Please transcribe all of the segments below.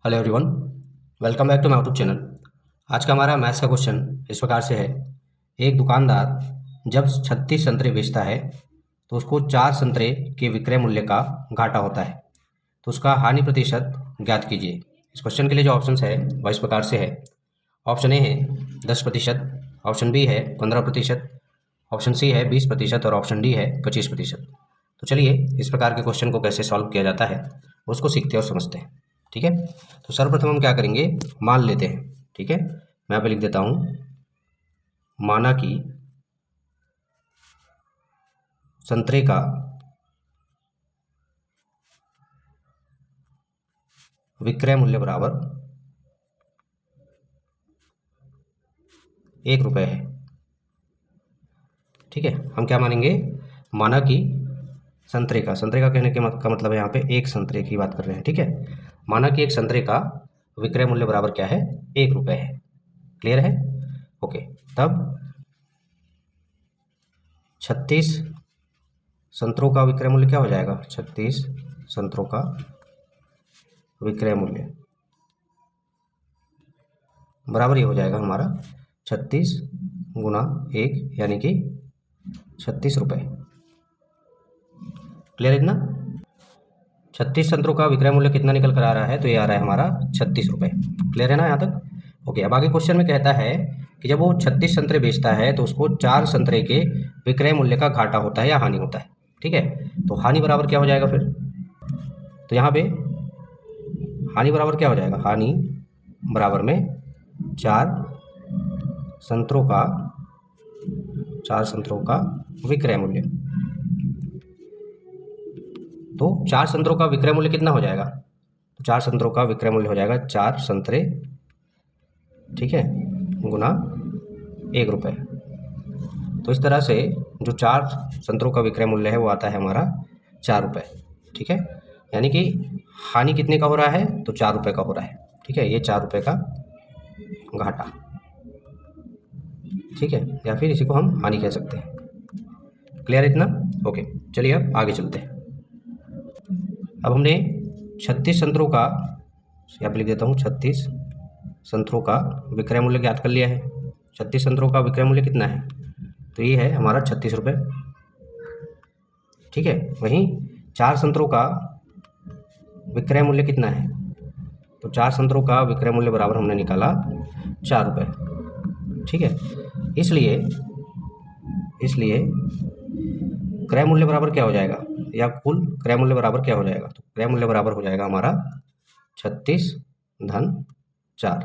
Hello everyone, welcome back to my YouTube channel. आज का हमारा मैथ्स का क्वेश्चन इस प्रकार से है। एक दुकानदार जब 36 संतरे बेचता है तो उसको 4 संतरे के विक्रय मूल्य का घाटा होता है, तो उसका हानि प्रतिशत ज्ञात कीजिए। इस क्वेश्चन के लिए जो ऑप्शंस है वह इस प्रकार से है। ऑप्शन ए है 10%, ऑप्शन बी है 15%, ऑप्शन सी है 20% और ऑप्शन डी है 25%। तो चलिए इस प्रकार के क्वेश्चन को कैसे सॉल्व किया जाता है उसको सीखते हैं और समझते हैं। ठीक है, तो सर्वप्रथम हम क्या करेंगे, मान लेते हैं। ठीक है, मैं यहाँ पे लिख देता हूँ, माना कि संतरे का विक्रय मूल्य बराबर 1 रुपये है। ठीक है, हम क्या मानेंगे, माना कि संतरे का कहने के का मतलब है यहाँ पे एक संतरे की बात कर रहे हैं। ठीक है, माना कि एक संतरे का विक्रय मूल्य बराबर क्या है, 1 रुपये है। क्लियर है? ओके, तब 36 संतरों का विक्रय मूल्य क्या हो जाएगा, 36 संतरों का विक्रय मूल्य बराबर ये हो जाएगा हमारा 36 गुना 1 यानी कि 36 रुपये। क्लियर है ना? 36 संतरों का विक्रय मूल्य कितना निकल कर आ रहा है, तो ये आ रहा है हमारा 36 रुपये। क्लियर है ना यहाँ तक? ओके, अब आगे क्वेश्चन में कहता है कि जब वो 36 संतरे बेचता है तो उसको 4 संतरे के विक्रय मूल्य का घाटा होता है या हानि होता है। ठीक है, तो हानि बराबर क्या हो जाएगा फिर, तो यहाँ पे हानि बराबर क्या हो जाएगा, हानि बराबर में 4 संतरों का विक्रय मूल्य। तो 4 संतरों का विक्रय मूल्य कितना हो जाएगा, तो 4 संतरों का विक्रय मूल्य हो जाएगा 4 संतरे, ठीक है, गुना 1 रुपये। तो इस तरह से जो 4 संतरों का विक्रय मूल्य है वो आता है हमारा 4 रुपये। ठीक है, यानी कि हानि कितने का हो रहा है, तो 4 रुपये का हो रहा है। ठीक है, ये 4 रुपये का घाटा। ठीक है, या फिर इसी को हम हानि कह सकते हैं। क्लियर है इतना? ओके, चलिए अब आगे चलते हैं। अब हमने 36 संतरों का, यहाँ पे लिख देता हूँ, 36 संतरों का विक्रय मूल्य ज्ञात कर लिया है। 36 संतरों का विक्रय मूल्य कितना है, तो ये है हमारा 36 रुपये। ठीक है, वहीं 4 संतरों का विक्रय मूल्य कितना है, तो 4 संतरों का विक्रय मूल्य बराबर हमने निकाला 4 रुपये। ठीक है, इसलिए क्रय मूल्य बराबर क्या हो जाएगा, या कुल क्रय मूल्य बराबर क्या हो जाएगा, तो क्रय मूल्य बराबर हो जाएगा हमारा 36 धन 4।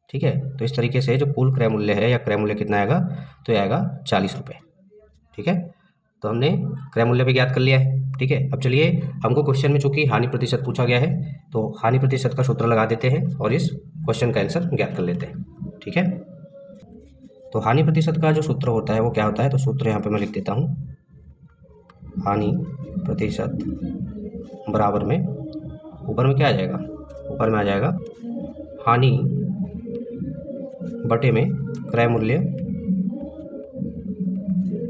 ठीक है, तो इस तरीके से जो कुल क्रय मूल्य है या क्रय मूल्य कितना आएगा, तो ये आएगा 40 रुपये। ठीक है, तो हमने क्रय मूल्य भी ज्ञात कर लिया है। ठीक है, अब चलिए, हमको क्वेश्चन में चूंकि हानि प्रतिशत पूछा गया है तो हानि प्रतिशत का सूत्र लगा देते हैं और इस क्वेश्चन का आंसर ज्ञात कर लेते हैं। ठीक है, तो हानि प्रतिशत का जो सूत्र होता है वो क्या होता है, तो सूत्र यहाँ पे मैं लिख देता हूँ, हानि प्रतिशत बराबर में, ऊपर में क्या आ जाएगा, ऊपर में आ जाएगा हानि बटे में क्रय मूल्य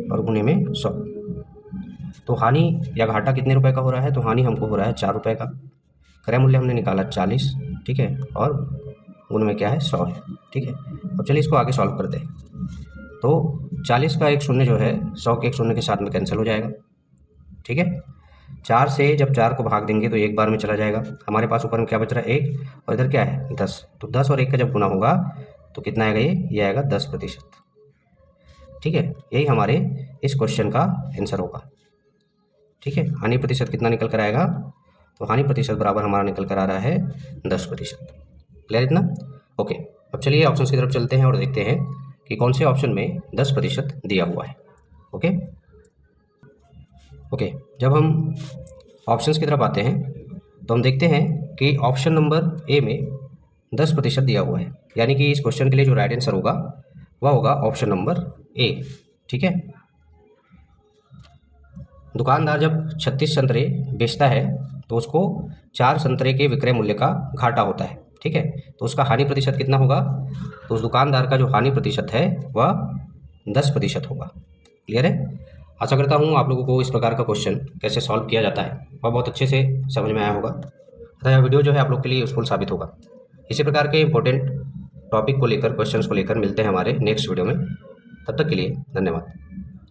और गुणे में 100। तो हानि या घाटा कितने रुपए का हो रहा है, तो हानि हमको हो रहा है 4 रुपये का, क्रय मूल्य हमने निकाला 40, ठीक है, और गुण में क्या है, 100 है। ठीक है, अब चलिए इसको आगे सॉल्व करते हैं। तो 40 का एक शून्य जो है 100 के एक शून्य के साथ में कैंसिल हो जाएगा। ठीक है, 4 से जब 4 को भाग देंगे तो एक बार में चला जाएगा। हमारे पास ऊपर में क्या बच रहा है, 1, और इधर क्या है, 10। तो 10 और 1 का जब गुना होगा तो कितना आएगा, ये आएगा 10%। ठीक है, यही हमारे इस क्वेश्चन का आंसर होगा। ठीक है, हानि प्रतिशत कितना निकल कर आएगा, तो हानि प्रतिशत बराबर हमारा निकल कर आ रहा है 10%। क्लियर इतना? ओके, अब चलिए ऑप्शन की तरफ चलते हैं और देखते हैं कि कौन से ऑप्शन में 10% दिया हुआ है। ओके, जब हम ऑप्शंस की तरफ आते हैं तो हम देखते हैं कि ऑप्शन नंबर ए में 10% दिया हुआ है, यानी कि इस क्वेश्चन के लिए जो राइट आंसर होगा वह होगा ऑप्शन नंबर ए। ठीक है, दुकानदार जब 36 संतरे बेचता है तो उसको 4 संतरे के विक्रय मूल्य का घाटा होता है। ठीक है, तो उसका हानि प्रतिशत कितना होगा, तो उस दुकानदार का जो हानि प्रतिशत है वह 10% होगा। क्लियर है? आशा करता हूँ आप लोगों को इस प्रकार का क्वेश्चन कैसे सॉल्व किया जाता है वह बहुत अच्छे से समझ में आया होगा। तथा यह वीडियो जो है आप लोग के लिए यूज़फुल साबित होगा। इसी प्रकार के इंपॉर्टेंट टॉपिक को लेकर, क्वेश्चंस को लेकर मिलते हैं हमारे नेक्स्ट वीडियो में। तब तक के लिए धन्यवाद।